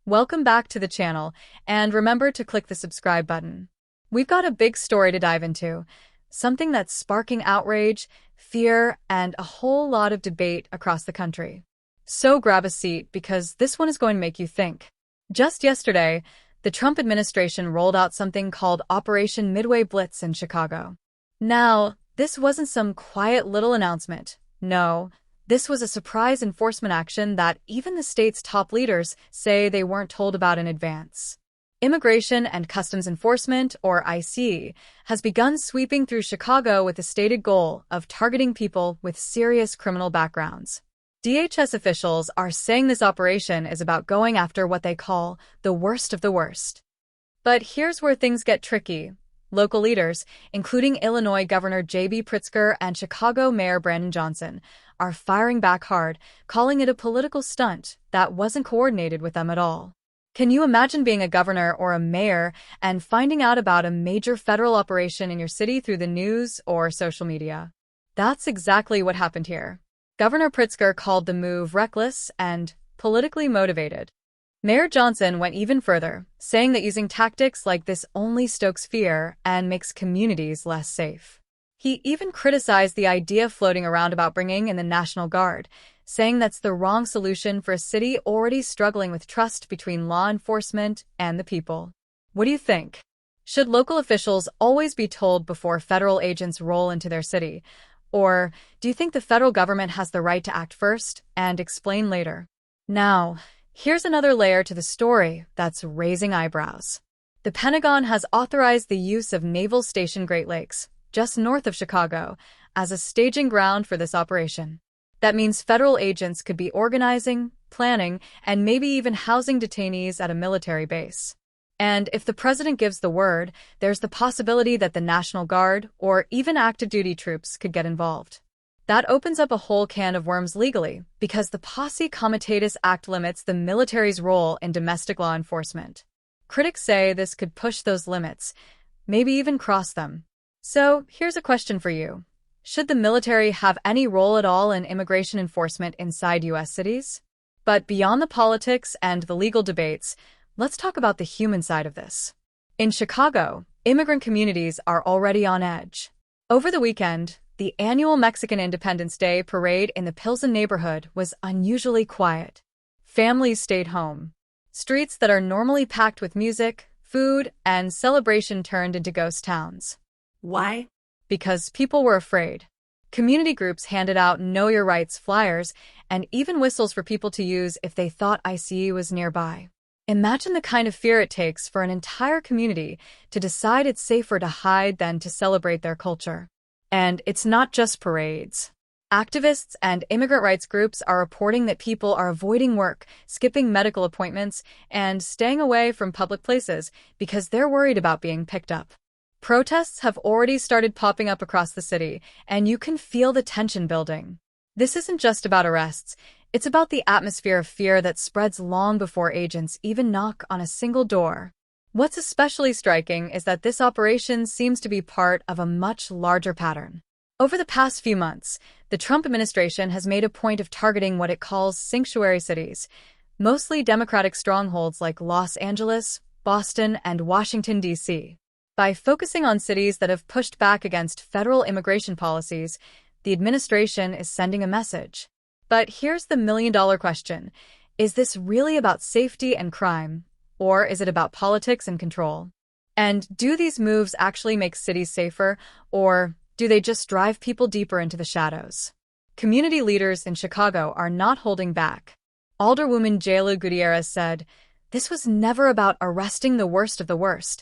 Welcome back to the channel, and remember to click the subscribe button. We've got a big story to dive into, something that's sparking outrage, fear, and a whole lot of debate across the country. So grab a seat because this one is going to make you think. Just yesterday, the Trump administration rolled out something called Operation Midway Blitz in Chicago. Now, this wasn't some quiet little announcement. No, this was a surprise enforcement action that even the state's top leaders say they weren't told about in advance. Immigration and Customs Enforcement, or ICE, has begun sweeping through Chicago with the stated goal of targeting people with serious criminal backgrounds. DHS officials are saying this operation is about going after what they call the worst of the worst. But here's where things get tricky. Local leaders, including Illinois Governor J.B. Pritzker and Chicago Mayor Brandon Johnson, are firing back hard, calling it a political stunt that wasn't coordinated with them at all. Can you imagine being a governor or a mayor and finding out about a major federal operation in your city through the news or social media? That's exactly what happened here. Governor Pritzker called the move reckless and politically motivated. Mayor Johnson went even further, saying that using tactics like this only stokes fear and makes communities less safe. He even criticized the idea floating around about bringing in the National Guard, saying that's the wrong solution for a city already struggling with trust between law enforcement and the people. What do you think? Should local officials always be told before federal agents roll into their city? Or do you think the federal government has the right to act first and explain later? Now, here's another layer to the story that's raising eyebrows. The Pentagon has authorized the use of Naval Station Great Lakes, just north of Chicago, as a staging ground for this operation. That means federal agents could be organizing, planning, and maybe even housing detainees at a military base. And if the president gives the word, there's the possibility that the National Guard or even active duty troops could get involved. That opens up a whole can of worms legally, because the Posse Comitatus Act limits the military's role in domestic law enforcement. Critics say this could push those limits, maybe even cross them. So, here's a question for you. Should the military have any role at all in immigration enforcement inside U.S. cities? But beyond the politics and the legal debates, let's talk about the human side of this. In Chicago, immigrant communities are already on edge. Over the weekend, the annual Mexican Independence Day parade in the Pilsen neighborhood was unusually quiet. Families stayed home. Streets that are normally packed with music, food, and celebration turned into ghost towns. Why? Because people were afraid. Community groups handed out Know Your Rights flyers and even whistles for people to use if they thought ICE was nearby. Imagine the kind of fear it takes for an entire community to decide it's safer to hide than to celebrate their culture. And it's not just parades. Activists and immigrant rights groups are reporting that people are avoiding work, skipping medical appointments, and staying away from public places because they're worried about being picked up. Protests have already started popping up across the city, and you can feel the tension building. This isn't just about arrests, it's about the atmosphere of fear that spreads long before agents even knock on a single door. What's especially striking is that this operation seems to be part of a much larger pattern. Over the past few months, the Trump administration has made a point of targeting what it calls sanctuary cities, mostly Democratic strongholds like Los Angeles, Boston, and Washington, D.C. By focusing on cities that have pushed back against federal immigration policies, the administration is sending a message. But here's the million-dollar question. Is this really about safety and crime, or is it about politics and control? And do these moves actually make cities safer, or do they just drive people deeper into the shadows? Community leaders in Chicago are not holding back. Alderwoman Jayla Gutierrez said, "This was never about arresting the worst of the worst.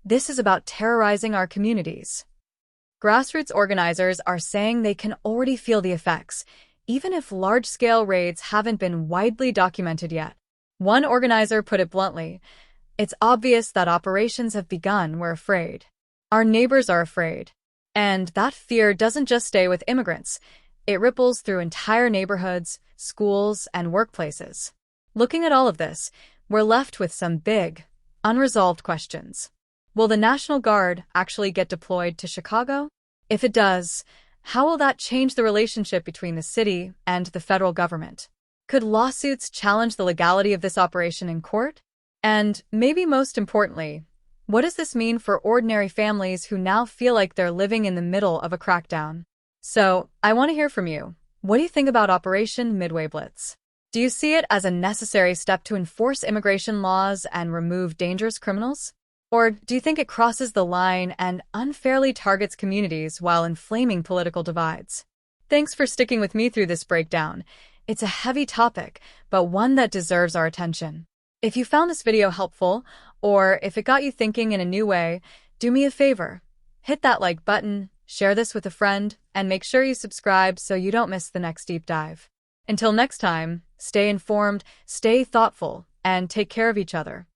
This is about terrorizing our communities." Grassroots organizers are saying they can already feel the effects, even if large-scale raids haven't been widely documented yet. One organizer put it bluntly, "It's obvious that operations have begun. We're afraid. Our neighbors are afraid." And that fear doesn't just stay with immigrants. It ripples through entire neighborhoods, schools, and workplaces. Looking at all of this, we're left with some big, unresolved questions. Will the National Guard actually get deployed to Chicago? If it does, how will that change the relationship between the city and the federal government? Could lawsuits challenge the legality of this operation in court? And maybe most importantly, what does this mean for ordinary families who now feel like they're living in the middle of a crackdown? So, I want to hear from you. What do you think about Operation Midway Blitz? Do you see it as a necessary step to enforce immigration laws and remove dangerous criminals? Or do you think it crosses the line and unfairly targets communities while inflaming political divides? Thanks for sticking with me through this breakdown. It's a heavy topic, but one that deserves our attention. If you found this video helpful, or if it got you thinking in a new way, do me a favor. Hit that like button, share this with a friend, and make sure you subscribe so you don't miss the next deep dive. Until next time, stay informed, stay thoughtful, and take care of each other.